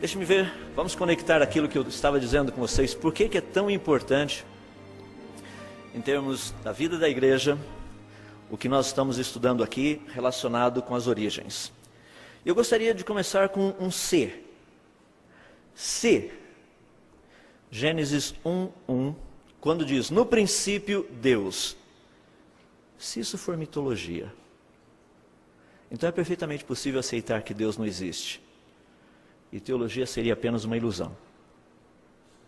Deixe-me ver, vamos conectar aquilo que eu estava dizendo com vocês. Por que é tão importante, em termos da vida da igreja, o que nós estamos estudando aqui relacionado com as origens. Eu gostaria de começar com um se. Se. Gênesis 1:1, quando diz, no princípio, Deus. Se isso for mitologia, então é perfeitamente possível aceitar que Deus não existe. E teologia seria apenas uma ilusão.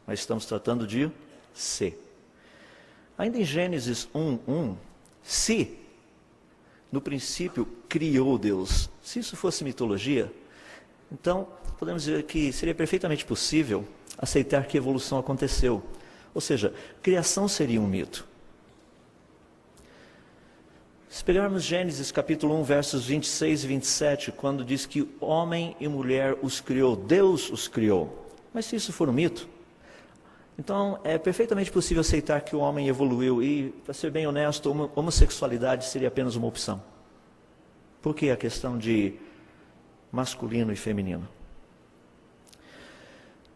Mas estamos tratando de se. Ainda em Gênesis 1:1, se, no princípio, criou Deus. Se isso fosse mitologia, então podemos dizer que seria perfeitamente possível aceitar que evolução aconteceu. Ou seja, criação seria um mito. Se pegarmos Gênesis capítulo 1, versos 26 e 27, quando diz que homem e mulher os criou, Deus os criou. Mas se isso for um mito, então é perfeitamente possível aceitar que o homem evoluiu e, para ser bem honesto, a homossexualidade seria apenas uma opção. Por que a questão de masculino e feminino?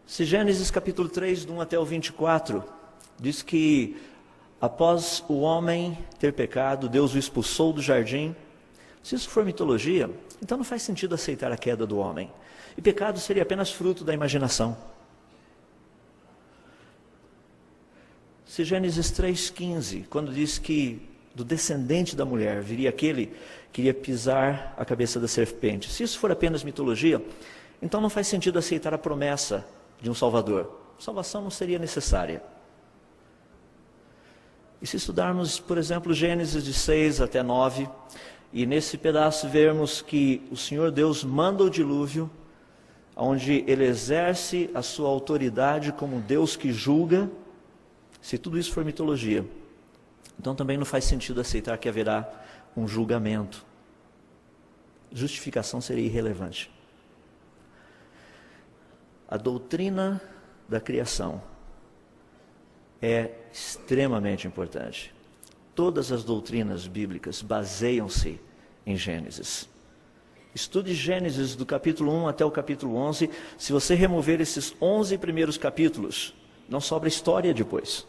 Se Gênesis capítulo 3, do 1 até o 24, diz que após o homem ter pecado, Deus o expulsou do jardim. Se isso for mitologia, então não faz sentido aceitar a queda do homem. E pecado seria apenas fruto da imaginação. Se Gênesis 3,15, quando diz que do descendente da mulher viria aquele que iria pisar a cabeça da serpente. Se isso for apenas mitologia, então não faz sentido aceitar a promessa de um Salvador. Salvação não seria necessária. E se estudarmos, por exemplo, Gênesis de 6 até 9, e nesse pedaço vermos que o Senhor Deus manda o dilúvio, onde Ele exerce a sua autoridade como Deus que julga, se tudo isso for mitologia, então também não faz sentido aceitar que haverá um julgamento. Justificação seria irrelevante. A doutrina da criação é extremamente importante. Todas as doutrinas bíblicas baseiam-se em Gênesis. Estude Gênesis do capítulo 1 até o capítulo 11. Se você remover esses 11 primeiros capítulos, não sobra história depois.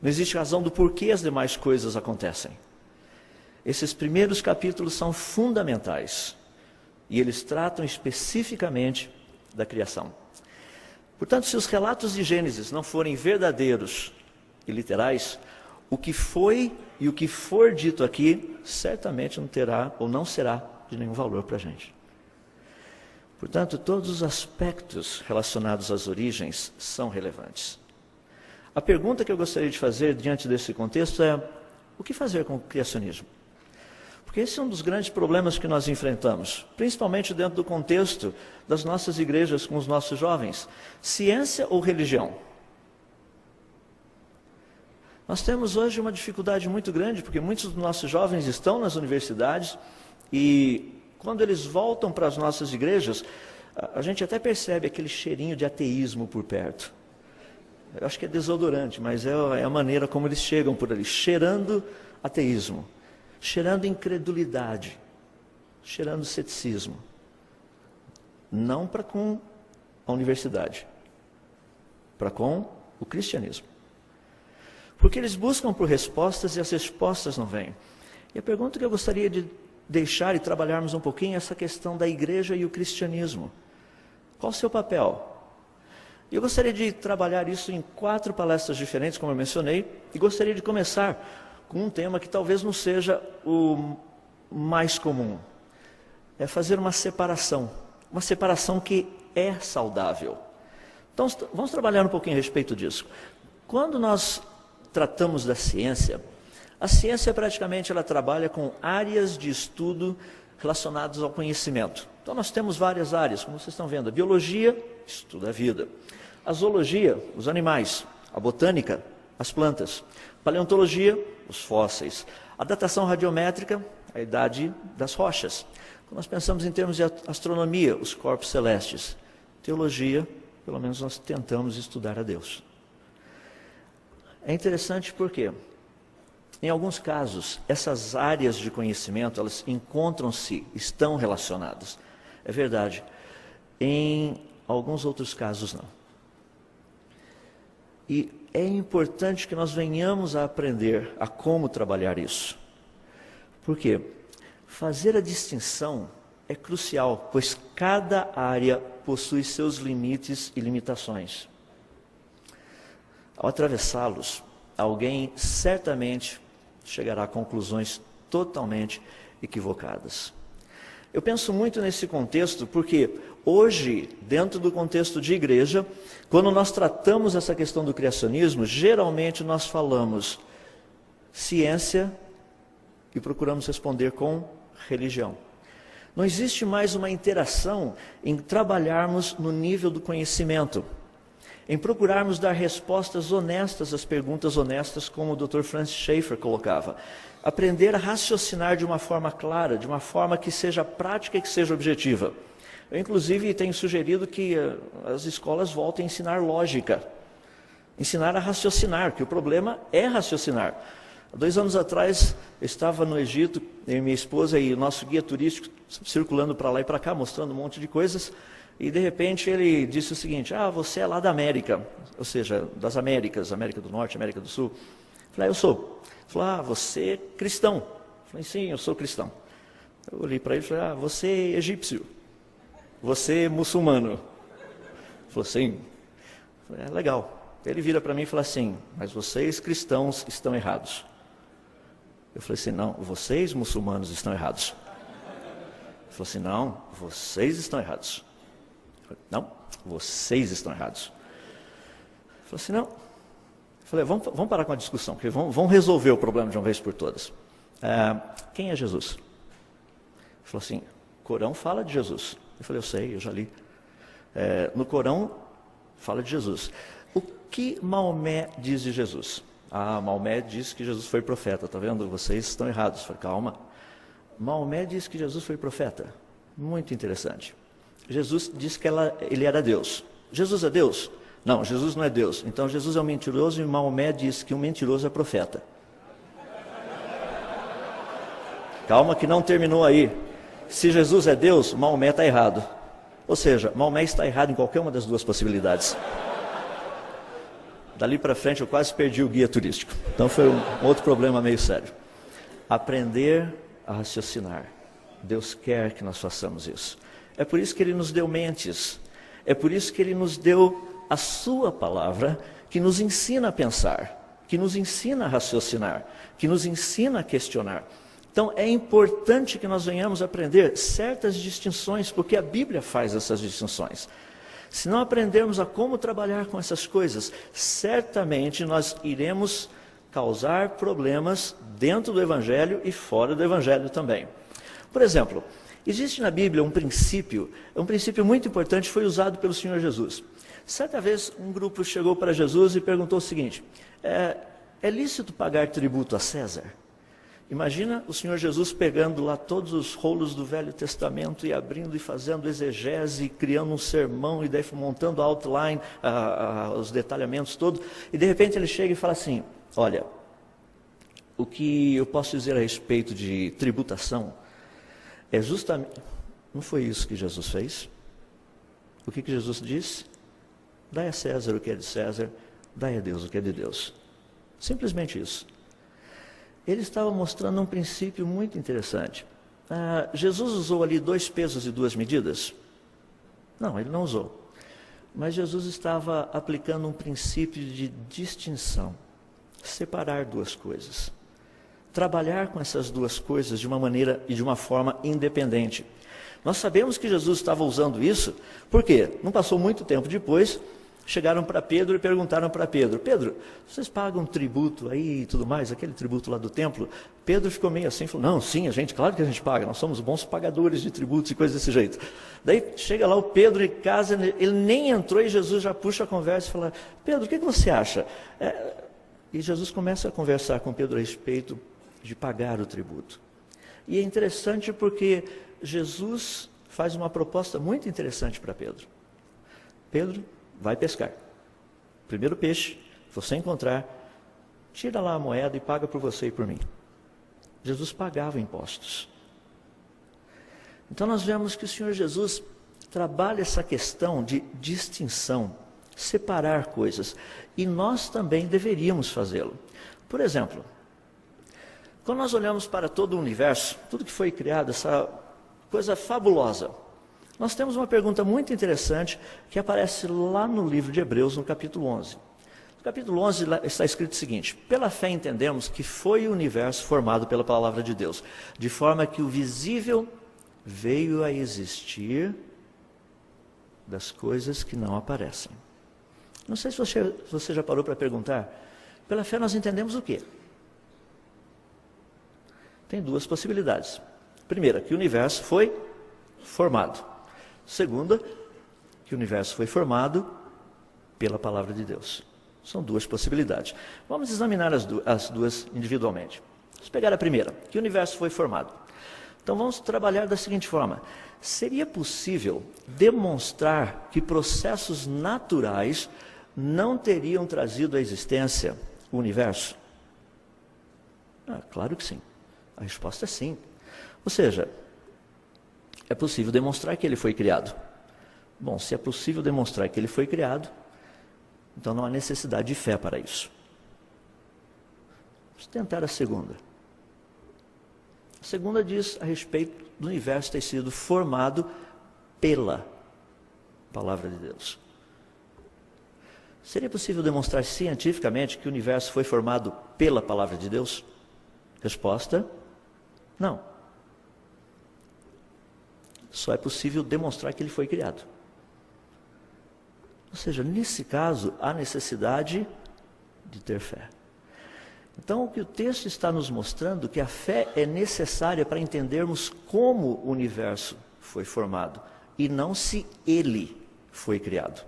Não existe razão do porquê as demais coisas acontecem. Esses primeiros capítulos são fundamentais. E eles tratam especificamente da criação. Portanto, se os relatos de Gênesis não forem verdadeiros e literais, o que foi e o que for dito aqui, certamente não terá ou não será de nenhum valor para a gente. Portanto, todos os aspectos relacionados às origens são relevantes. A pergunta que eu gostaria de fazer diante desse contexto é, o que fazer com o criacionismo? Porque esse é um dos grandes problemas que nós enfrentamos, principalmente dentro do contexto das nossas igrejas com os nossos jovens. Ciência ou religião? Nós temos hoje uma dificuldade muito grande, porque muitos dos nossos jovens estão nas universidades e quando eles voltam para as nossas igrejas, a gente até percebe aquele cheirinho de ateísmo por perto. Eu acho que é desodorante, mas é a maneira como eles chegam por ali, cheirando ateísmo. Cheirando incredulidade, cheirando ceticismo. Não para com a universidade, para com o cristianismo. Porque eles buscam por respostas e as respostas não vêm. E a pergunta que eu gostaria de deixar e trabalharmos um pouquinho é essa questão da igreja e o cristianismo. Qual o seu papel? Eu gostaria de trabalhar isso em 4 palestras diferentes, como eu mencionei, e gostaria de começar com um tema que talvez não seja o mais comum. É fazer uma separação que é saudável. Então, vamos trabalhar um pouquinho a respeito disso. Quando nós tratamos da ciência, a ciência praticamente ela trabalha com áreas de estudo relacionadas ao conhecimento. Então, nós temos várias áreas, como vocês estão vendo. A biologia estuda a vida. A zoologia, os animais. A botânica, as plantas. Paleontologia, os fósseis. A datação radiométrica, a idade das rochas. Quando nós pensamos em termos de astronomia, os corpos celestes. Teologia, pelo menos nós tentamos estudar a Deus. É interessante porque, em alguns casos, essas áreas de conhecimento, elas encontram-se, estão relacionadas. É verdade. Em alguns outros casos não. E é importante que nós venhamos a aprender a como trabalhar isso. Por quê? Fazer a distinção é crucial, pois cada área possui seus limites e limitações. Ao atravessá-los, alguém certamente chegará a conclusões totalmente equivocadas. Eu penso muito nesse contexto porque hoje, dentro do contexto de igreja, quando nós tratamos essa questão do criacionismo, geralmente nós falamos ciência e procuramos responder com religião. Não existe mais uma interação em trabalharmos no nível do conhecimento, em procurarmos dar respostas honestas às perguntas honestas, como o Dr. Francis Schaeffer colocava. Aprender a raciocinar de uma forma clara, de uma forma que seja prática e que seja objetiva. Eu, inclusive, tenho sugerido que as escolas voltem a ensinar lógica, ensinar a raciocinar, que o problema é raciocinar. Há 2 anos atrás, eu estava no Egito, eu e minha esposa e o nosso guia turístico circulando para lá e para cá, mostrando um monte de coisas, e de repente ele disse o seguinte: você é lá da América, ou seja, das Américas, América do Norte, América do Sul. Eu falei: eu sou. Ele falou: você é cristão. Eu falei: sim, eu sou cristão. Eu olhei para ele e falei: você é egípcio. Você é muçulmano. Ele falou: sim. Eu falei: legal. Ele vira para mim e fala assim: mas vocês cristãos estão errados. Eu falei assim: não, vocês muçulmanos estão errados. Ele falou assim: não, vocês estão errados. Eu falei: não, vocês estão errados. Ele falou assim: não. Eu falei: vamos parar com a discussão, porque vamos resolver o problema de uma vez por todas. Quem é Jesus? Ele falou assim: o Corão fala de Jesus. Eu falei: eu sei, eu já li. No Corão fala de Jesus. O que Maomé diz de Jesus? Maomé diz que Jesus foi profeta, está vendo? Vocês estão errados. Eu falei: calma. Maomé diz que Jesus foi profeta. Muito interessante. Jesus disse que ele era Deus. Jesus é Deus? Não, Jesus não é Deus. Então Jesus é um mentiroso e Maomé diz que um mentiroso é profeta. Calma que não terminou aí. Se Jesus é Deus, Maomé está errado. Ou seja, Maomé está errado em qualquer uma das duas possibilidades. Dali para frente eu quase perdi o guia turístico. Então foi um outro problema meio sério. Aprender a raciocinar. Deus quer que nós façamos isso. É por isso que Ele nos deu mentes. É por isso que Ele nos deu a sua palavra, que nos ensina a pensar, que nos ensina a raciocinar, que nos ensina a questionar. Então é importante que nós venhamos a aprender certas distinções, porque a Bíblia faz essas distinções. Se não aprendermos a como trabalhar com essas coisas, certamente nós iremos causar problemas dentro do Evangelho e fora do Evangelho também. Por exemplo, existe na Bíblia um princípio muito importante, foi usado pelo Senhor Jesus. Certa vez um grupo chegou para Jesus e perguntou o seguinte: é lícito pagar tributo a César? Imagina o Senhor Jesus pegando lá todos os rolos do Velho Testamento e abrindo e fazendo exegese, criando um sermão e daí montando a outline, os detalhamentos todos. E de repente ele chega e fala assim: olha, o que eu posso dizer a respeito de tributação é justamente... Não foi isso que Jesus fez? O que Jesus disse? Dai a César o que é de César, dai a Deus o que é de Deus. Simplesmente isso. Ele estava mostrando um princípio muito interessante. Jesus usou ali 2 pesos e 2 medidas? Não, ele não usou. Mas Jesus estava aplicando um princípio de distinção. Separar 2 coisas. Trabalhar com essas 2 coisas de uma maneira e de uma forma independente. Nós sabemos que Jesus estava usando isso, porque não passou muito tempo depois, chegaram para Pedro e perguntaram para Pedro: Pedro, vocês pagam tributo aí e tudo mais, aquele tributo lá do templo? Pedro ficou meio assim, falou: não, sim, claro que a gente paga, nós somos bons pagadores de tributos e coisas desse jeito. Daí chega lá o Pedro em casa, ele nem entrou e Jesus já puxa a conversa e fala: Pedro, o que você acha? E Jesus começa a conversar com Pedro a respeito de pagar o tributo. E é interessante porque Jesus faz uma proposta muito interessante para Pedro. Pedro, vai pescar. Primeiro peixe, você encontrar, tira lá a moeda e paga por você e por mim. Jesus pagava impostos. Então nós vemos que o Senhor Jesus trabalha essa questão de distinção, separar coisas. E nós também deveríamos fazê-lo. Por exemplo, quando nós olhamos para todo o universo, tudo que foi criado, essa coisa fabulosa, nós temos uma pergunta muito interessante que aparece lá no livro de Hebreus, no capítulo 11. No capítulo 11 está escrito o seguinte: pela fé entendemos que foi o universo formado pela palavra de Deus, de forma que o visível veio a existir das coisas que não aparecem. Não sei se você já parou para perguntar, pela fé nós entendemos o quê? Tem duas possibilidades. Primeira, que o universo foi formado. Segunda, que o universo foi formado pela palavra de Deus. São duas possibilidades. Vamos examinar as duas individualmente. Vamos pegar a primeira, que o universo foi formado. Então vamos trabalhar da seguinte forma: seria possível demonstrar que processos naturais não teriam trazido à existência o universo? Claro que sim. A resposta é sim. Ou seja, é possível demonstrar que ele foi criado. Bom, se é possível demonstrar que ele foi criado, então não há necessidade de fé para isso. Vamos tentar a segunda. A segunda diz a respeito do universo ter sido formado pela palavra de Deus. Seria possível demonstrar cientificamente que o universo foi formado pela palavra de Deus? Resposta: não. Só é possível demonstrar que ele foi criado. Ou seja, nesse caso, há necessidade de ter fé. Então, o que o texto está nos mostrando é que a fé é necessária para entendermos como o universo foi formado, e não se ele foi criado.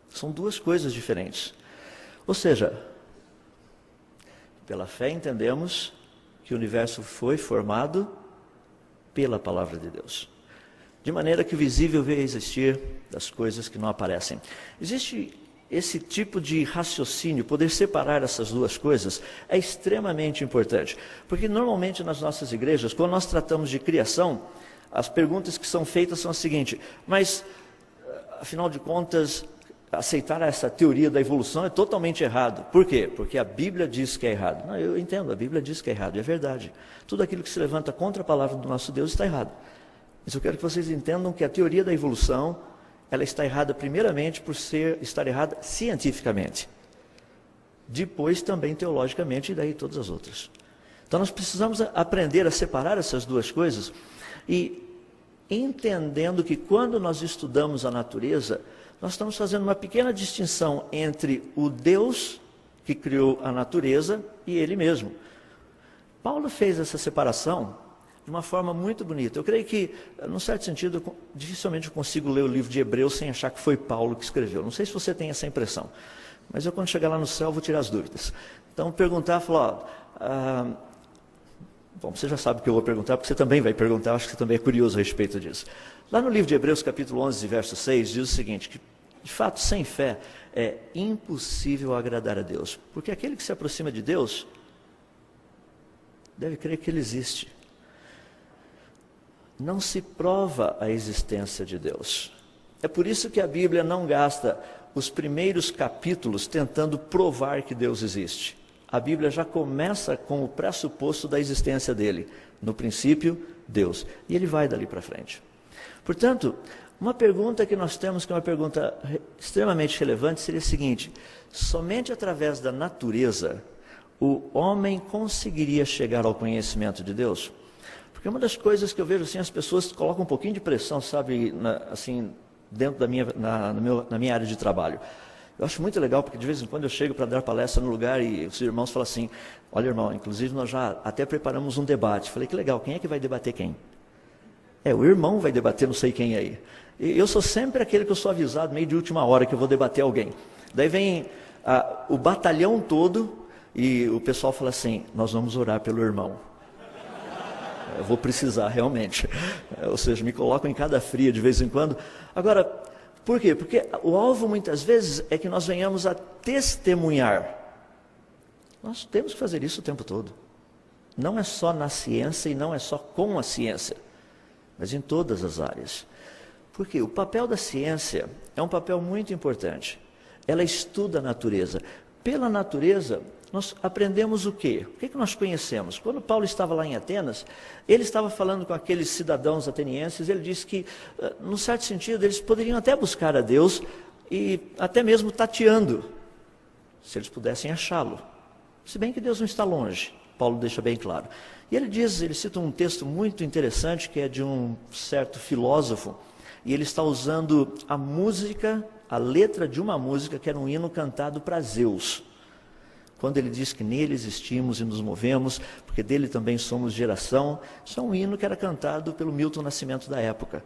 São duas coisas diferentes. Ou seja, pela fé entendemos que o universo foi formado pela palavra de Deus, de maneira que o visível veio a existir das coisas que não aparecem. Existe esse tipo de raciocínio, poder separar essas duas coisas, é extremamente importante. Porque normalmente nas nossas igrejas, quando nós tratamos de criação, as perguntas que são feitas são as seguintes: mas, afinal de contas, aceitar essa teoria da evolução é totalmente errado. Por quê? Porque a Bíblia diz que é errado. Não, eu entendo, a Bíblia diz que é errado, é verdade. Tudo aquilo que se levanta contra a palavra do nosso Deus está errado. Mas eu quero que vocês entendam que a teoria da evolução, ela está errada primeiramente por estar errada cientificamente. Depois também teologicamente, e daí todas as outras. Então nós precisamos aprender a separar essas duas coisas e entendendo que quando nós estudamos a natureza, nós estamos fazendo uma pequena distinção entre o Deus que criou a natureza e Ele mesmo. Paulo fez essa separação de uma forma muito bonita. Eu creio que, num certo sentido, dificilmente eu consigo ler o livro de Hebreus sem achar que foi Paulo que escreveu. Não sei se você tem essa impressão, mas eu quando chegar lá no céu vou tirar as dúvidas. Então perguntar, falar, bom, você já sabe o que eu vou perguntar, porque você também vai perguntar, acho que você também é curioso a respeito disso. Lá no livro de Hebreus, capítulo 11, verso 6, diz o seguinte, que de fato, sem fé, é impossível agradar a Deus. Porque aquele que se aproxima de Deus, deve crer que Ele existe. Não se prova a existência de Deus. É por isso que a Bíblia não gasta os primeiros capítulos tentando provar que Deus existe. A Bíblia já começa com o pressuposto da existência dele. No princípio, Deus. E ele vai dali para frente. Portanto, uma pergunta que nós temos, que é uma pergunta extremamente relevante, seria a seguinte: somente através da natureza o homem conseguiria chegar ao conhecimento de Deus? Porque uma das coisas que eu vejo assim, as pessoas colocam um pouquinho de pressão, sabe, assim, dentro da na minha área de trabalho. Eu acho muito legal, porque de vez em quando eu chego para dar palestra no lugar e os irmãos falam assim: olha, irmão, inclusive nós já até preparamos um debate. Falei, que legal, quem é que vai debater quem? O irmão vai debater não sei quem aí. E eu sou sempre aquele que eu sou avisado meio de última hora que eu vou debater alguém. Daí vem o batalhão todo e o pessoal fala assim: nós vamos orar pelo irmão. Eu vou precisar realmente. Ou seja, me colocam em cada fria de vez em quando. Agora, por quê? Porque o alvo muitas vezes é que nós venhamos a testemunhar. Nós temos que fazer isso o tempo todo. Não é só na ciência e não é só com a ciência, mas em todas as áreas. Porque o papel da ciência é um papel muito importante. Ela estuda a natureza. Pela natureza, nós aprendemos o quê? O que nós conhecemos? Quando Paulo estava lá em Atenas, ele estava falando com aqueles cidadãos atenienses, ele disse que, num certo sentido, eles poderiam até buscar a Deus e até mesmo tateando, se eles pudessem achá-lo. Se bem que Deus não está longe, Paulo deixa bem claro. E ele cita um texto muito interessante, que é de um certo filósofo, e ele está usando a música, a letra de uma música, que era um hino cantado para Zeus. Quando ele diz que nele existimos e nos movemos, porque dele também somos geração, isso é um hino que era cantado pelo Milton Nascimento da época.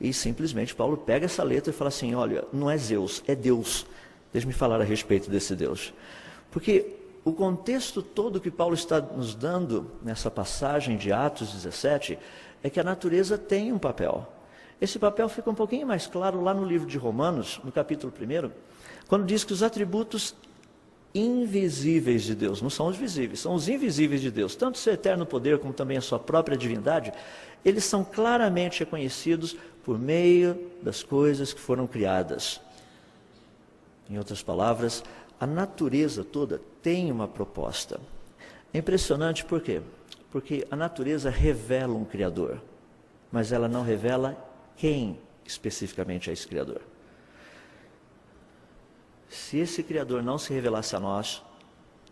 E simplesmente Paulo pega essa letra e fala assim, olha, não é Zeus, é Deus. Deixe-me falar a respeito desse Deus. Porque o contexto todo que Paulo está nos dando nessa passagem de Atos 17 é que a natureza tem um papel. Esse papel fica um pouquinho mais claro lá no livro de Romanos, no capítulo 1, quando diz que os atributos invisíveis de Deus, não são os visíveis, são os invisíveis de Deus, tanto seu eterno poder como também a sua própria divindade, eles são claramente reconhecidos por meio das coisas que foram criadas. Em outras palavras, a natureza toda tem uma proposta. É impressionante por quê? Porque a natureza revela um Criador, mas ela não revela quem especificamente é esse Criador. Se esse Criador não se revelasse a nós,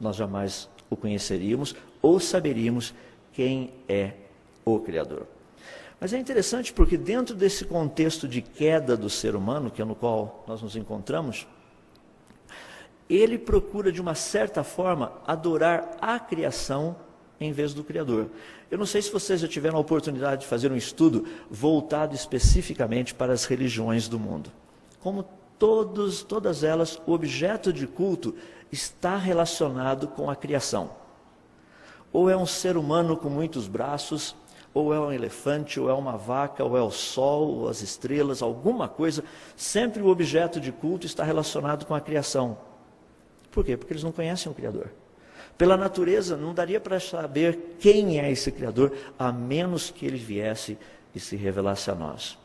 nós jamais o conheceríamos ou saberíamos quem é o Criador. Mas é interessante porque dentro desse contexto de queda do ser humano, que é no qual nós nos encontramos, ele procura de uma certa forma adorar a criação em vez do Criador. Eu não sei se vocês já tiveram a oportunidade de fazer um estudo voltado especificamente para as religiões do mundo. Como todas elas, o objeto de culto está relacionado com a criação. Ou é um ser humano com muitos braços, ou é um elefante, ou é uma vaca, ou é o sol, ou as estrelas, alguma coisa. Sempre o objeto de culto está relacionado com a criação. Por quê? Porque eles não conhecem o Criador. Pela natureza, não daria para saber quem é esse Criador, a menos que ele viesse e se revelasse a nós.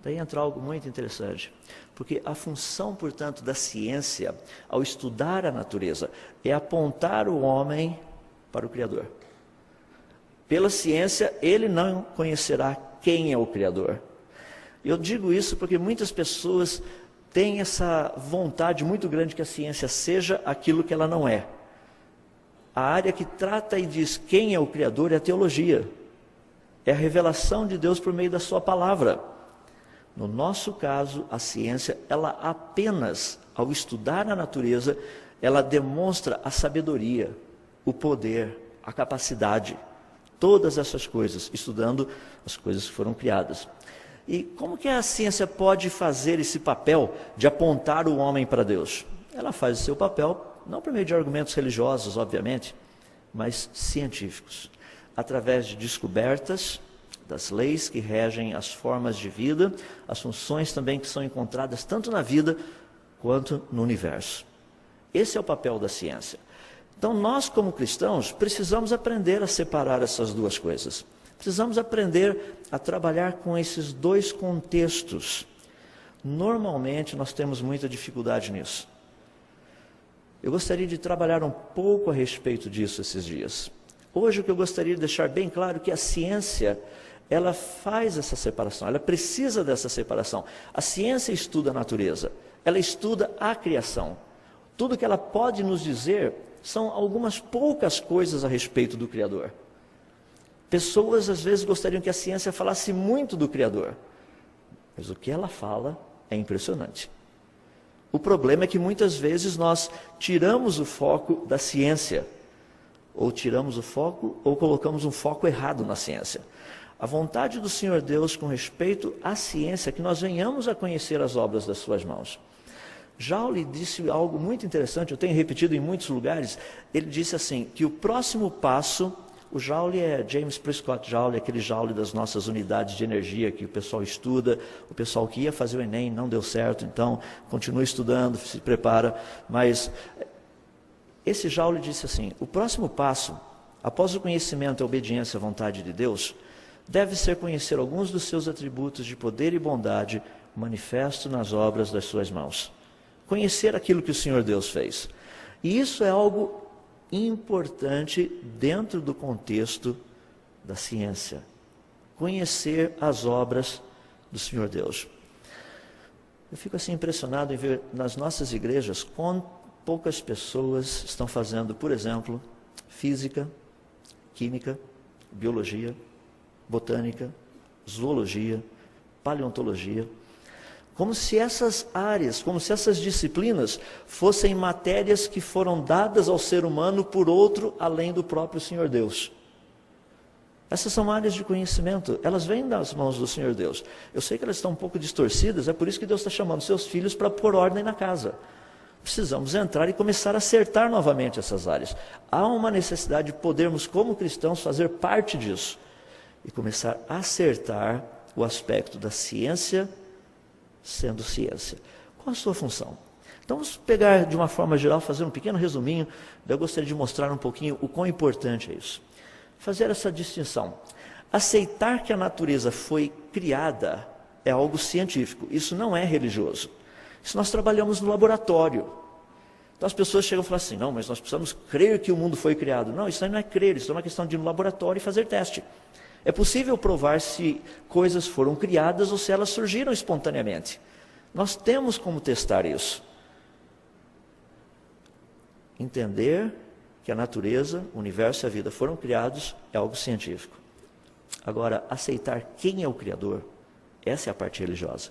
Daí entra algo muito interessante, porque a função, portanto, da ciência, ao estudar a natureza, é apontar o homem para o Criador. Pela ciência, ele não conhecerá quem é o Criador. Eu digo isso porque muitas pessoas têm essa vontade muito grande que a ciência seja aquilo que ela não é. A área que trata e diz quem é o Criador é a teologia. É a revelação de Deus por meio da sua palavra. No nosso caso, a ciência, ela apenas, ao estudar a natureza, ela demonstra a sabedoria, o poder, a capacidade. Todas essas coisas, estudando as coisas que foram criadas. E como que a ciência pode fazer esse papel de apontar o homem para Deus? Ela faz o seu papel, não por meio de argumentos religiosos, obviamente, mas científicos, através de descobertas das leis que regem as formas de vida, as funções também que são encontradas tanto na vida quanto no universo. Esse é o papel da ciência. Então nós, como cristãos, precisamos aprender a separar essas duas coisas. Precisamos aprender a trabalhar com esses dois contextos. Normalmente nós temos muita dificuldade nisso. Eu gostaria de trabalhar um pouco a respeito disso esses dias. Hoje o que eu gostaria de deixar bem claro é que a ciência, ela faz essa separação, ela precisa dessa separação. A ciência estuda a natureza, ela estuda a criação. Tudo que ela pode nos dizer são algumas poucas coisas a respeito do Criador. Pessoas às vezes gostariam que a ciência falasse muito do Criador, mas o que ela fala é impressionante. O problema é que muitas vezes nós tiramos o foco da ciência, ou tiramos o foco, ou colocamos um foco errado na ciência. A vontade do Senhor Deus com respeito à ciência é que nós venhamos a conhecer as obras das suas mãos. Joule disse algo muito interessante, eu tenho repetido em muitos lugares. Ele disse assim, que o próximo passo, o Joule é James Prescott Joule, aquele Joule das nossas unidades de energia que o pessoal estuda, o pessoal que ia fazer o Enem não deu certo, então continua estudando, se prepara, mas esse Joule disse assim, o próximo passo, após o conhecimento e a obediência à vontade de Deus, deve ser conhecer alguns dos seus atributos de poder e bondade, manifesto nas obras das suas mãos. Conhecer aquilo que o Senhor Deus fez. E isso é algo importante dentro do contexto da ciência. Conhecer as obras do Senhor Deus. Eu fico assim impressionado em ver nas nossas igrejas quão poucas pessoas estão fazendo, por exemplo, física, química, biologia, botânica, zoologia, paleontologia, como se essas áreas, como se essas disciplinas fossem matérias que foram dadas ao ser humano por outro além do próprio Senhor Deus. Essas são áreas de conhecimento, elas vêm das mãos do Senhor Deus. Eu sei que elas estão um pouco distorcidas, é por isso que Deus está chamando seus filhos para pôr ordem na casa. Precisamos entrar e começar a acertar novamente essas áreas. Há uma necessidade de podermos, como cristãos, fazer parte disso e começar a acertar o aspecto da ciência sendo ciência. Qual a sua função? Então vamos pegar de uma forma geral, fazer um pequeno resuminho. Eu gostaria de mostrar um pouquinho o quão importante é isso. Fazer essa distinção. Aceitar que a natureza foi criada é algo científico, isso não é religioso. Isso nós trabalhamos no laboratório. Então as pessoas chegam e falam assim, não, mas nós precisamos crer que o mundo foi criado. Não, isso aí não é crer, isso é uma questão de ir no laboratório e fazer teste. É possível provar se coisas foram criadas ou se elas surgiram espontaneamente. Nós temos como testar isso. Entender que a natureza, o universo e a vida foram criados é algo científico. Agora, aceitar quem é o Criador, essa é a parte religiosa.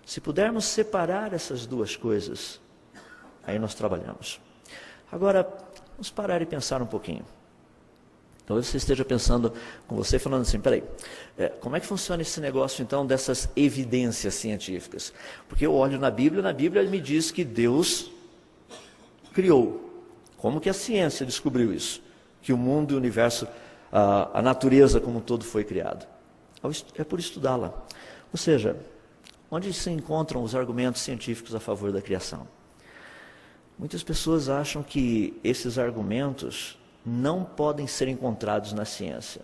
Se pudermos separar essas duas coisas, aí nós trabalhamos. Agora, vamos parar e pensar um pouquinho. Talvez você esteja pensando com você, falando assim, peraí, como é que funciona esse negócio então dessas evidências científicas? Porque eu olho na Bíblia me diz que Deus criou. Como que a ciência descobriu isso? Que o mundo e o universo, a natureza como um todo foi criado. É por estudá-la. Ou seja, onde se encontram os argumentos científicos a favor da criação? Muitas pessoas acham que esses argumentos não podem ser encontrados na ciência,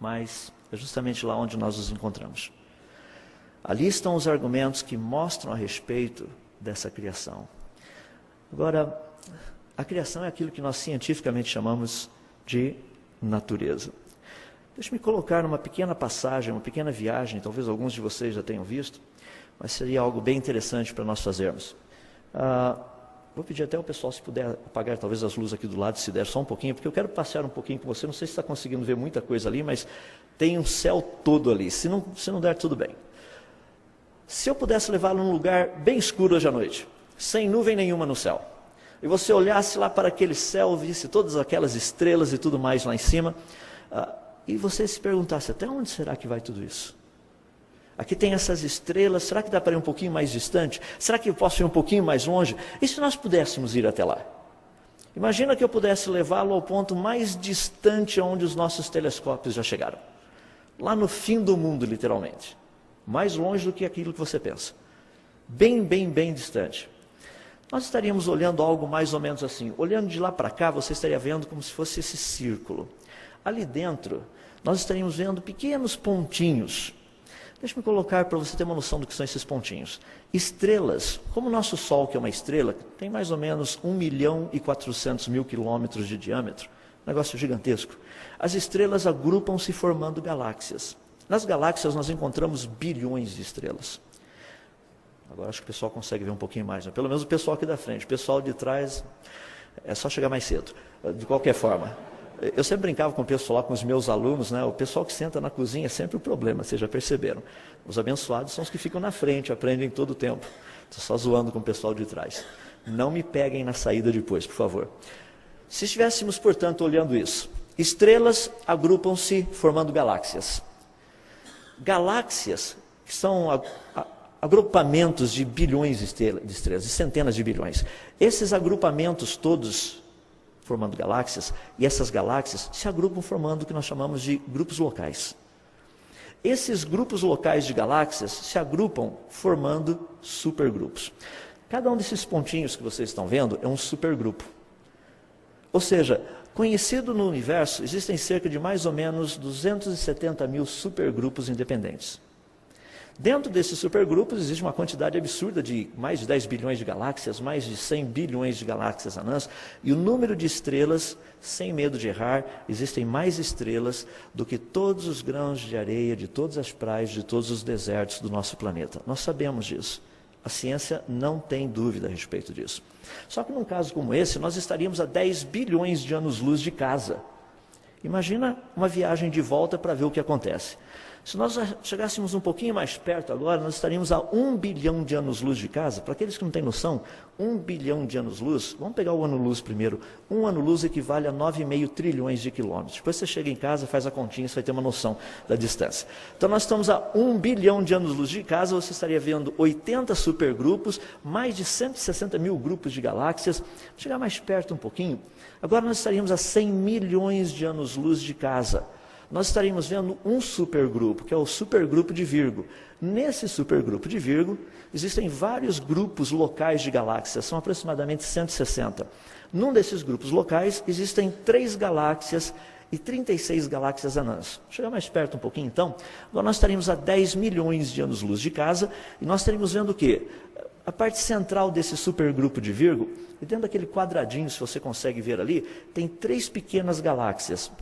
mas é justamente lá onde nós os encontramos. Ali estão os argumentos que mostram a respeito dessa criação. Agora, a criação é aquilo que nós cientificamente chamamos de natureza. Deixe-me colocar numa pequena passagem, uma pequena viagem, talvez alguns de vocês já tenham visto, mas seria algo bem interessante para nós fazermos. Vou pedir até ao pessoal, se puder apagar talvez as luzes aqui do lado, se der só um pouquinho, porque eu quero passear um pouquinho com você. Não sei se está conseguindo ver muita coisa ali, mas tem um céu todo ali. Se não der, tudo bem. Se eu pudesse levá-lo num lugar bem escuro hoje à noite, sem nuvem nenhuma no céu, e você olhasse lá para aquele céu, visse todas aquelas estrelas e tudo mais lá em cima, e você se perguntasse, até onde será que vai tudo isso? Aqui tem essas estrelas, será que dá para ir um pouquinho mais distante? Será que eu posso ir um pouquinho mais longe? E se nós pudéssemos ir até lá? Imagina que eu pudesse levá-lo ao ponto mais distante onde os nossos telescópios já chegaram. Lá no fim do mundo, literalmente. Mais longe do que aquilo que você pensa. Bem, bem, bem distante. Nós estaríamos olhando algo mais ou menos assim. Olhando de lá para cá, você estaria vendo como se fosse esse círculo. Ali dentro, nós estaríamos vendo pequenos pontinhos. Deixa-me colocar para você ter uma noção do que são esses pontinhos. Estrelas, como o nosso Sol, que é uma estrela, tem mais ou menos 1.400.000 quilômetros de diâmetro. Negócio gigantesco. As estrelas agrupam-se formando galáxias. Nas galáxias nós encontramos bilhões de estrelas. Agora acho que o pessoal consegue ver um pouquinho mais, né? Pelo menos o pessoal aqui da frente. O pessoal de trás é só chegar mais cedo. De qualquer forma. Eu sempre brincava com o pessoal, com os meus alunos, né? O pessoal que senta na cozinha é sempre o problema, vocês já perceberam. Os abençoados são os que ficam na frente, aprendem todo o tempo. Estou só zoando com o pessoal de trás. Não me peguem na saída depois, por favor. Se estivéssemos, portanto, olhando isso, estrelas agrupam-se formando galáxias. Galáxias, que são agrupamentos de bilhões de estrelas, de centenas de bilhões. Esses agrupamentos todos formando galáxias, e essas galáxias se agrupam formando o que nós chamamos de grupos locais. Esses grupos locais de galáxias se agrupam formando supergrupos. Cada um desses pontinhos que vocês estão vendo é um supergrupo. Ou seja, Conhecido no universo, existem cerca de mais ou menos 270 mil supergrupos independentes. Dentro desses supergrupos existe uma quantidade absurda de mais de 10 bilhões de galáxias, mais de 100 bilhões de galáxias anãs, e o número de estrelas, sem medo de errar, existem mais estrelas do que todos os grãos de areia, de todas as praias, de todos os desertos do nosso planeta. Nós sabemos disso. A ciência não tem dúvida a respeito disso. Só que num caso como esse, nós estaríamos a 10 bilhões de anos-luz de casa. Imagina uma viagem de volta para ver o que acontece. Se nós chegássemos um pouquinho mais perto agora, nós estaríamos a 1 bilhão de anos-luz de casa. Para aqueles que não têm noção, 1 bilhão de anos-luz, vamos pegar o ano-luz primeiro. Um ano-luz equivale a 9,5 trilhões de quilômetros. Depois você chega em casa, faz a continha, você vai ter uma noção da distância. Então nós estamos a 1 bilhão de anos-luz de casa, você estaria vendo 80 supergrupos, mais de 160 mil grupos de galáxias. Vamos chegar mais perto um pouquinho. Agora nós estaríamos a 100 milhões de anos-luz de casa. Nós estaríamos vendo um supergrupo, que é o supergrupo de Virgo. Nesse supergrupo de Virgo, existem vários grupos locais de galáxias, são aproximadamente 160. Num desses grupos locais, existem 3 galáxias e 36 galáxias anãs. Vou chegar mais perto um pouquinho então. Agora nós estaríamos a 10 milhões de anos-luz de casa, e nós estaríamos vendo o quê? A parte central desse supergrupo de Virgo, e dentro daquele quadradinho, se você consegue ver ali, tem 3 pequenas galáxias.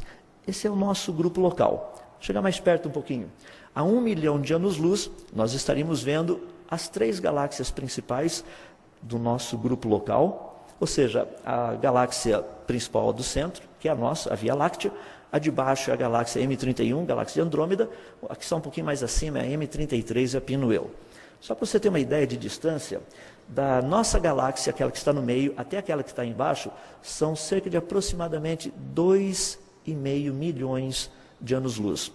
Esse é o nosso grupo local. Chegar mais perto um pouquinho. A 1 milhão de anos-luz, nós estaríamos vendo as 3 galáxias principais do nosso grupo local, ou seja, a galáxia principal do centro, que é a nossa, a Via Láctea, a de baixo é a galáxia M31, galáxia de Andrômeda, a que está um pouquinho mais acima é a M33 e a Pinwheel. Só para você ter uma ideia de distância, da nossa galáxia, aquela que está no meio, até aquela que está embaixo, são cerca de aproximadamente 2,5 milhões de anos-luz.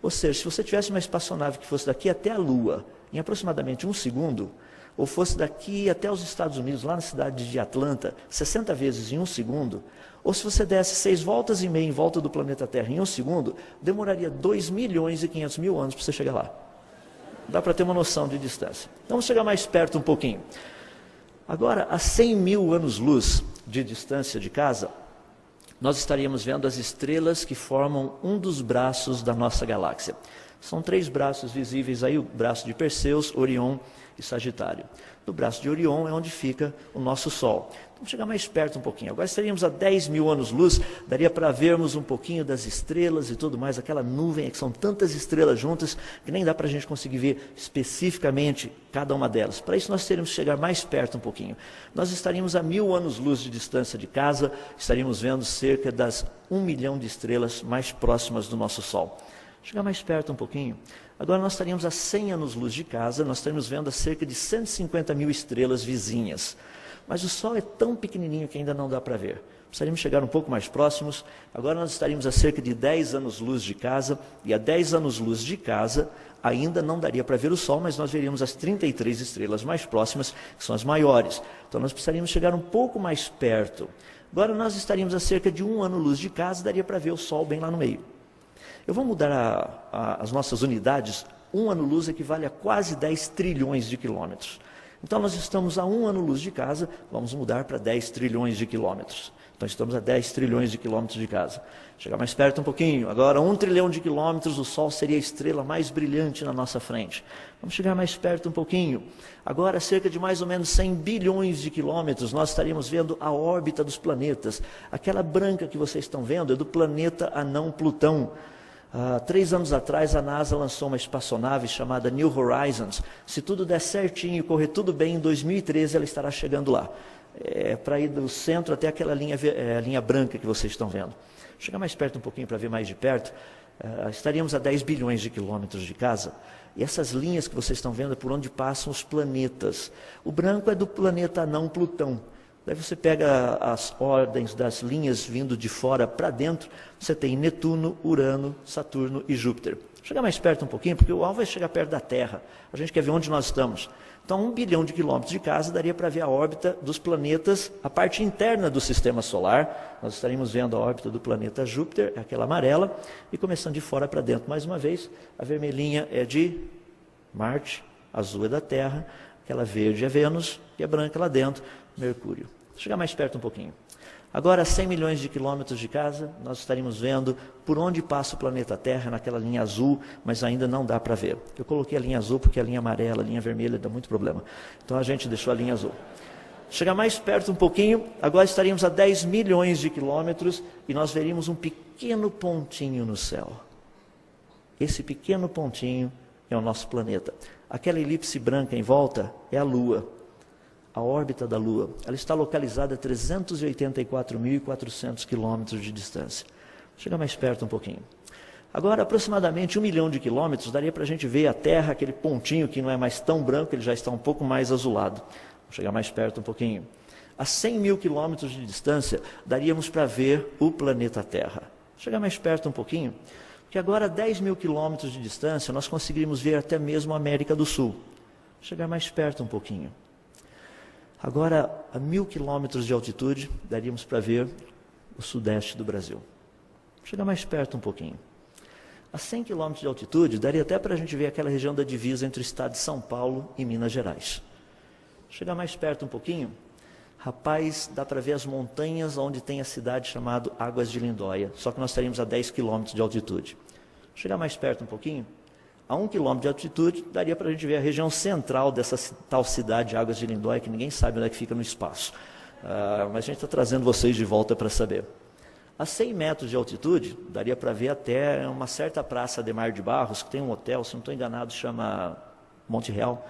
Ou seja, se você tivesse uma espaçonave que fosse daqui até a Lua, em aproximadamente 1 segundo, ou fosse daqui até os Estados Unidos, lá na cidade de Atlanta, 60 vezes em 1 segundo, ou se você desse 6 voltas e meia em volta do planeta Terra em 1 segundo, demoraria 2 milhões e 500 mil anos para você chegar lá. Dá para ter uma noção de distância. Então, vamos chegar mais perto um pouquinho. Agora, a 100 mil anos-luz de distância de casa, nós estaríamos vendo as estrelas que formam um dos braços da nossa galáxia. São 3 braços visíveis aí, o braço de Perseus, Orion e Sagitário. No braço de Orion é onde fica o nosso Sol. Vamos chegar mais perto um pouquinho. Agora estaríamos a 10 mil anos-luz, daria para vermos um pouquinho das estrelas e tudo mais, aquela nuvem, que são tantas estrelas juntas, que nem dá para a gente conseguir ver especificamente cada uma delas. Para isso nós teríamos que chegar mais perto um pouquinho. Nós estaríamos a 1000 anos-luz de distância de casa, estaríamos vendo cerca das 1 milhão de estrelas mais próximas do nosso Sol. Chegar mais perto um pouquinho. Agora nós estaríamos a 100 anos-luz de casa, nós estaríamos vendo a cerca de 150 mil estrelas vizinhas. Mas o Sol é tão pequenininho que ainda não dá para ver. Precisaríamos chegar um pouco mais próximos. Agora nós estaríamos a cerca de 10 anos-luz de casa, e a 10 anos-luz de casa ainda não daria para ver o Sol, mas nós veríamos as 33 estrelas mais próximas, que são as maiores. Então nós precisaríamos chegar um pouco mais perto. Agora nós estaríamos a cerca de 1 ano-luz de casa, daria para ver o Sol bem lá no meio. Eu vou mudar as nossas unidades. 1 ano-luz equivale a quase 10 trilhões de quilômetros. Então nós estamos a 1 ano-luz de casa, vamos mudar para 10 trilhões de quilômetros. Então estamos a 10 trilhões de quilômetros de casa. Chegar mais perto um pouquinho. Agora 1 trilhão de quilômetros, o Sol seria a estrela mais brilhante na nossa frente. Vamos chegar mais perto um pouquinho. Agora cerca de mais ou menos 100 bilhões de quilômetros, nós estaríamos vendo a órbita dos planetas. Aquela branca que vocês estão vendo é do planeta anão Plutão. 3 anos atrás a NASA lançou uma espaçonave chamada New Horizons. Se tudo der certinho e correr tudo bem, em 2013 ela estará chegando lá. Para ir do centro até aquela linha branca que vocês estão vendo. Chegar mais perto um pouquinho para ver mais de perto. Estaríamos a 10 bilhões de quilômetros de casa. E essas linhas que vocês estão vendo é por onde passam os planetas. O branco é do planeta anão Plutão. Daí você pega as ordens das linhas vindo de fora para dentro, você tem Netuno, Urano, Saturno e Júpiter. Chegar mais perto um pouquinho, porque o alvo é chegar perto da Terra. A gente quer ver onde nós estamos. Então, 1 bilhão de quilômetros de casa daria para ver a órbita dos planetas, a parte interna do sistema solar. Nós estaríamos vendo a órbita do planeta Júpiter, aquela amarela, e começando de fora para dentro mais uma vez. A vermelhinha é de Marte, a azul é da Terra, aquela verde é Vênus e a branca lá dentro, Mercúrio. Chegar mais perto um pouquinho. Agora, a 100 milhões de quilômetros de casa, nós estaríamos vendo por onde passa o planeta Terra, naquela linha azul, mas ainda não dá para ver. Eu coloquei a linha azul porque a linha amarela, a linha vermelha dá muito problema. Então a gente deixou a linha azul. Chegar mais perto um pouquinho, agora estaríamos a 10 milhões de quilômetros e nós veríamos um pequeno pontinho no céu. Esse pequeno pontinho é o nosso planeta. Aquela elipse branca em volta é a Lua. A órbita da Lua, ela está localizada a 384.400 quilômetros de distância. Chega mais perto um pouquinho. Agora, aproximadamente 1 milhão de quilômetros, daria para a gente ver a Terra, aquele pontinho que não é mais tão branco, ele já está um pouco mais azulado. Vamos chegar mais perto um pouquinho. A 100 mil quilômetros de distância, daríamos para ver o planeta Terra. Chegar mais perto um pouquinho, porque agora a 10 mil quilômetros de distância, nós conseguiríamos ver até mesmo a América do Sul. Chegar mais perto um pouquinho. Agora, a 1000 quilômetros de altitude, daríamos para ver o sudeste do Brasil. Chega mais perto um pouquinho. A 100 quilômetros de altitude, daria até para a gente ver aquela região da divisa entre o estado de São Paulo e Minas Gerais. Chega mais perto um pouquinho, rapaz, dá para ver as montanhas onde tem a cidade chamada Águas de Lindóia, só que nós estaríamos a 10 quilômetros de altitude. Chega mais perto um pouquinho, a 1 quilômetro de altitude, daria para a gente ver a região central dessa tal cidade de Águas de Lindóia, que ninguém sabe onde é que fica no espaço. Mas a gente está trazendo vocês de volta para saber. A 100 metros de altitude, daria para ver até uma certa praça Ademar de Barros, que tem um hotel, se não estou enganado, chama Monte Real.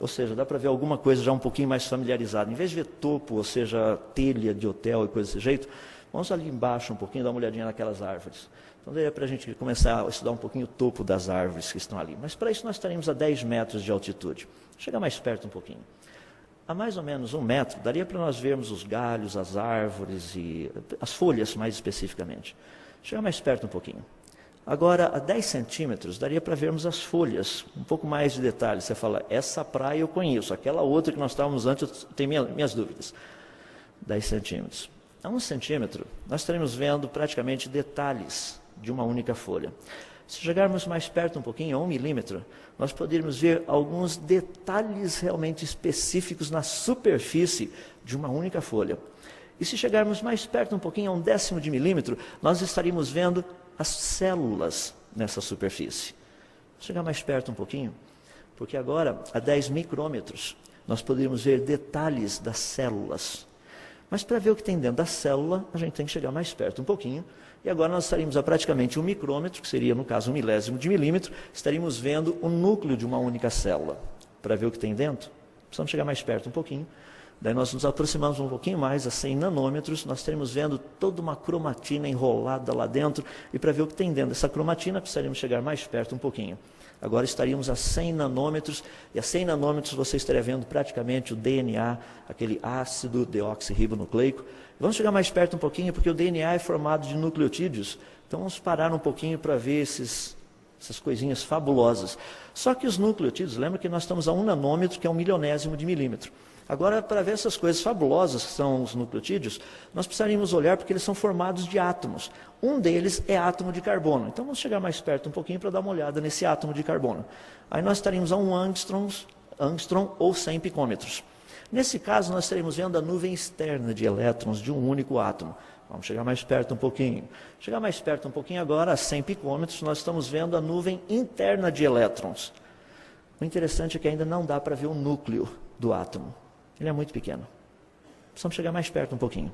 Ou seja, dá para ver alguma coisa já um pouquinho mais familiarizada. Em vez de ver topo, ou seja, telha de hotel e coisa desse jeito, vamos ali embaixo um pouquinho, dar uma olhadinha naquelas árvores. Então, daria para a gente começar a estudar um pouquinho o topo das árvores que estão ali. Mas para isso nós estaríamos a 10 metros de altitude. Chega mais perto um pouquinho. A mais ou menos 1 metro, daria para nós vermos os galhos, as árvores e as folhas mais especificamente. Chega mais perto um pouquinho. Agora, a 10 centímetros, daria para vermos as folhas, um pouco mais de detalhes. Você fala, essa praia eu conheço, aquela outra que nós estávamos antes, eu tenho minhas dúvidas. 10 centímetros. A 1 centímetro, nós estaremos vendo praticamente detalhes de uma única folha. Se chegarmos mais perto um pouquinho, a 1 milímetro, nós poderíamos ver alguns detalhes realmente específicos na superfície de uma única folha. E se chegarmos mais perto um pouquinho, a 1/10 de milímetro, nós estaríamos vendo as células nessa superfície. Chegar mais perto um pouquinho, porque agora, a 10 micrômetros, nós poderíamos ver detalhes das células. Mas para ver o que tem dentro da célula, a gente tem que chegar mais perto um pouquinho. E agora nós estaríamos a praticamente 1 micrômetro, que seria, no caso, 1 milésimo de milímetro, estaríamos vendo o núcleo de uma única célula. Para ver o que tem dentro, precisamos chegar mais perto um pouquinho. Daí nós nos aproximamos um pouquinho mais, a 100 nanômetros, nós estaremos vendo toda uma cromatina enrolada lá dentro. E para ver o que tem dentro dessa cromatina, precisaríamos chegar mais perto um pouquinho. Agora estaríamos a 100 nanômetros, e a 100 nanômetros você estaria vendo praticamente o DNA, aquele ácido deoxirribonucleico. Vamos chegar mais perto um pouquinho, porque o DNA é formado de nucleotídeos. Então vamos parar um pouquinho para ver essas coisinhas fabulosas. Só que os nucleotídeos, lembra que nós estamos a 1 nanômetro, que é 1 milionésimo de milímetro. Agora, para ver essas coisas fabulosas que são os nucleotídeos, nós precisaríamos olhar porque eles são formados de átomos. Um deles é átomo de carbono. Então vamos chegar mais perto um pouquinho para dar uma olhada nesse átomo de carbono. Aí nós estaríamos a 1 angstrom ou 100 picômetros. Nesse caso, nós estaremos vendo a nuvem externa de elétrons de um único átomo. Vamos chegar mais perto um pouquinho. Chegar mais perto um pouquinho agora, a 100 picômetros, nós estamos vendo a nuvem interna de elétrons. O interessante é que ainda não dá para ver o núcleo do átomo. Ele é muito pequeno. Precisamos chegar mais perto um pouquinho.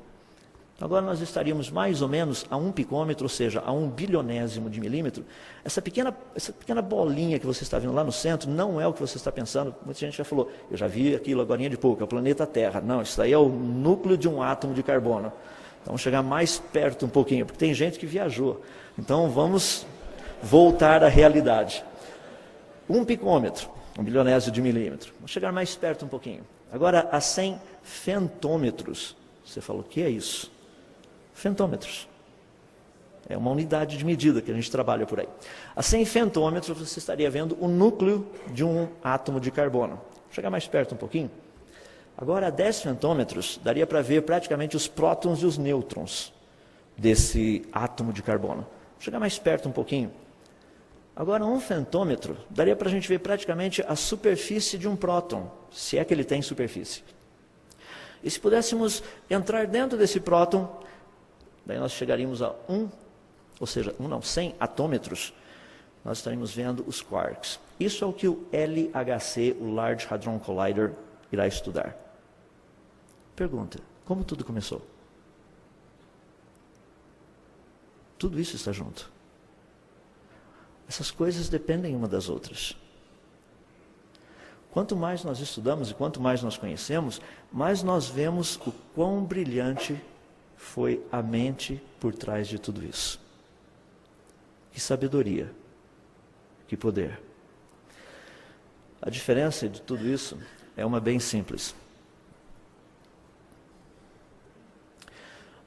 Agora nós estaríamos mais ou menos a 1 picômetro, ou seja, a 1 bilionésimo de milímetro. Essa pequena bolinha que você está vendo lá no centro não é o que você está pensando. Muita gente já falou, eu já vi aquilo agora de pouco, é o planeta Terra. Não, isso aí é o núcleo de um átomo de carbono. Então vamos chegar mais perto um pouquinho, porque tem gente que viajou. Então vamos voltar à realidade. 1 picômetro, 1 bilionésimo de milímetro. Vamos chegar mais perto um pouquinho. Agora, a 100 fentômetros. Você falou, o que é isso? Fentômetros. É uma unidade de medida que a gente trabalha por aí. A 100 fentômetros, você estaria vendo o núcleo de um átomo de carbono. Vou chegar mais perto um pouquinho. Agora, a 10 fentômetros, daria para ver praticamente os prótons e os nêutrons desse átomo de carbono. Vou chegar mais perto um pouquinho. Agora, 1 fentômetro, daria para a gente ver praticamente a superfície de um próton, se é que ele tem superfície. E se pudéssemos entrar dentro desse próton, daí nós chegaríamos a 100 atômetros, nós estaríamos vendo os quarks. Isso é o que o LHC, o Large Hadron Collider, irá estudar. Pergunta, como tudo começou? Tudo isso está junto. Essas coisas dependem uma das outras. Quanto mais nós estudamos e quanto mais nós conhecemos, mais nós vemos o quão brilhante foi a mente por trás de tudo isso. Que sabedoria, que poder. A diferença de tudo isso é uma bem simples.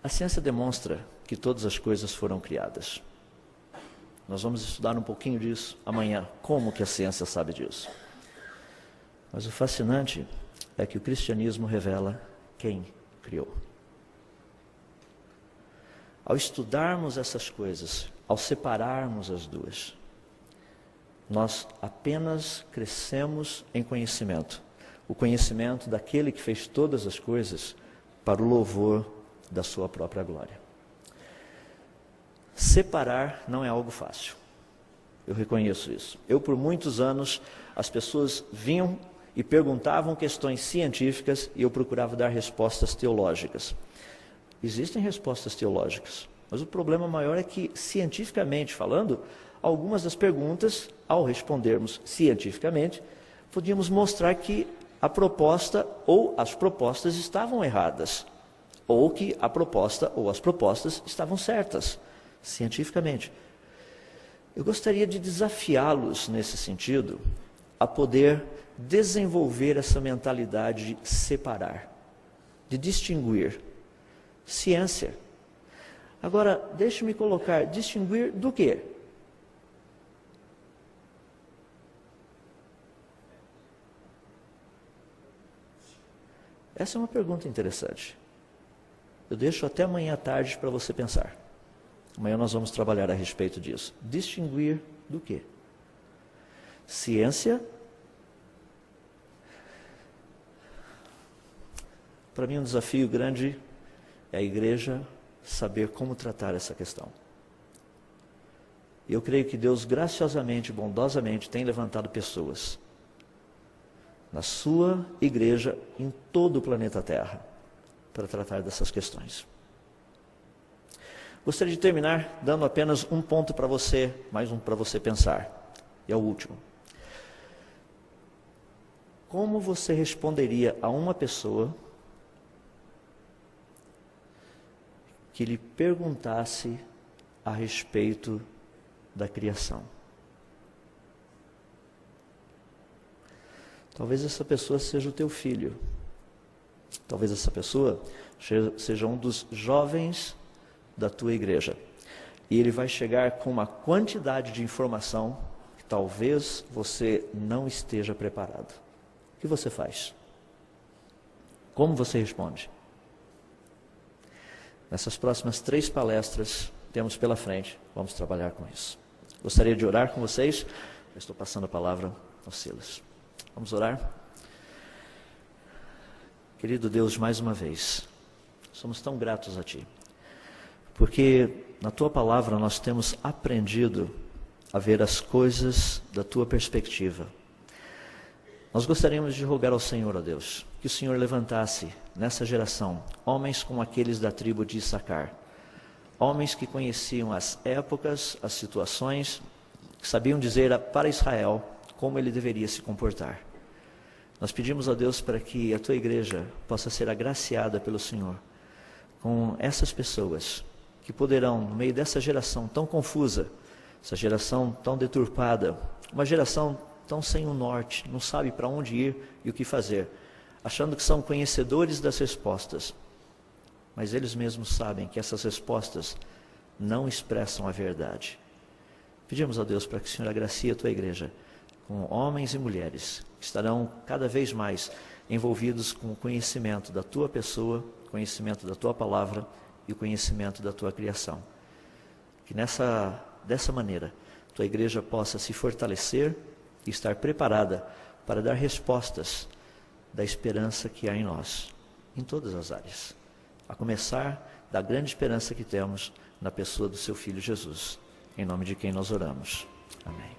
A ciência demonstra que todas as coisas foram criadas. Nós vamos estudar um pouquinho disso amanhã, como que a ciência sabe disso. Mas o fascinante é que o cristianismo revela quem criou. Ao estudarmos essas coisas, ao separarmos as duas, nós apenas crescemos em conhecimento. O conhecimento daquele que fez todas as coisas para o louvor da sua própria glória. Separar não é algo fácil. Eu reconheço isso. Por muitos anos, as pessoas vinham e perguntavam questões científicas e eu procurava dar respostas teológicas. Existem respostas teológicas, mas o problema maior é que, cientificamente falando, algumas das perguntas, ao respondermos cientificamente, podíamos mostrar que a proposta ou as propostas estavam erradas, ou que a proposta ou as propostas estavam certas, cientificamente. Eu gostaria de desafiá-los nesse sentido, a poder desenvolver essa mentalidade de separar, de distinguir. Ciência. Agora, deixe-me colocar, distinguir do quê? Essa é uma pergunta interessante. Eu deixo até amanhã à tarde para você pensar. Amanhã nós vamos trabalhar a respeito disso. Distinguir do quê? Ciência. Para mim um desafio grande é a igreja saber como tratar essa questão. E eu creio que Deus graciosamente, bondosamente tem levantado pessoas na sua igreja, em todo o planeta Terra, para tratar dessas questões. Gostaria de terminar dando apenas um ponto para você, mais um para você pensar. E é o último. Como você responderia a uma pessoa que lhe perguntasse a respeito da criação? Talvez essa pessoa seja o teu filho. Talvez essa pessoa seja um dos jovens da tua igreja. E ele vai chegar com uma quantidade de informação que talvez você não esteja preparado. O que você faz? Como você responde? Nessas próximas 3 palestras temos pela frente, vamos trabalhar com isso. Gostaria de orar com vocês. Eu estou passando a palavra ao Silas. Vamos orar? Querido Deus, mais uma vez, somos tão gratos a Ti, porque na Tua palavra nós temos aprendido a ver as coisas da Tua perspectiva. Nós gostaríamos de rogar ao Senhor, ó Deus, que o Senhor levantasse nessa geração homens como aqueles da tribo de Issacar, homens que conheciam as épocas, as situações, que sabiam dizer para Israel como ele deveria se comportar. Nós pedimos a Deus para que a Tua igreja possa ser agraciada pelo Senhor com essas pessoas que poderão, no meio dessa geração tão confusa, essa geração tão deturpada, uma geração tão sem um norte, não sabe para onde ir e o que fazer, achando que são conhecedores das respostas, mas eles mesmos sabem que essas respostas não expressam a verdade. Pedimos a Deus para que o Senhor agracie a Tua igreja com homens e mulheres que estarão cada vez mais envolvidos com o conhecimento da Tua pessoa, conhecimento da Tua palavra e o conhecimento da Tua criação. Que dessa maneira, Tua igreja possa se fortalecer e estar preparada para dar respostas da esperança que há em nós. em todas as áreas, a começar da grande esperança que temos na pessoa do seu Filho Jesus, em nome de quem nós oramos. Amém.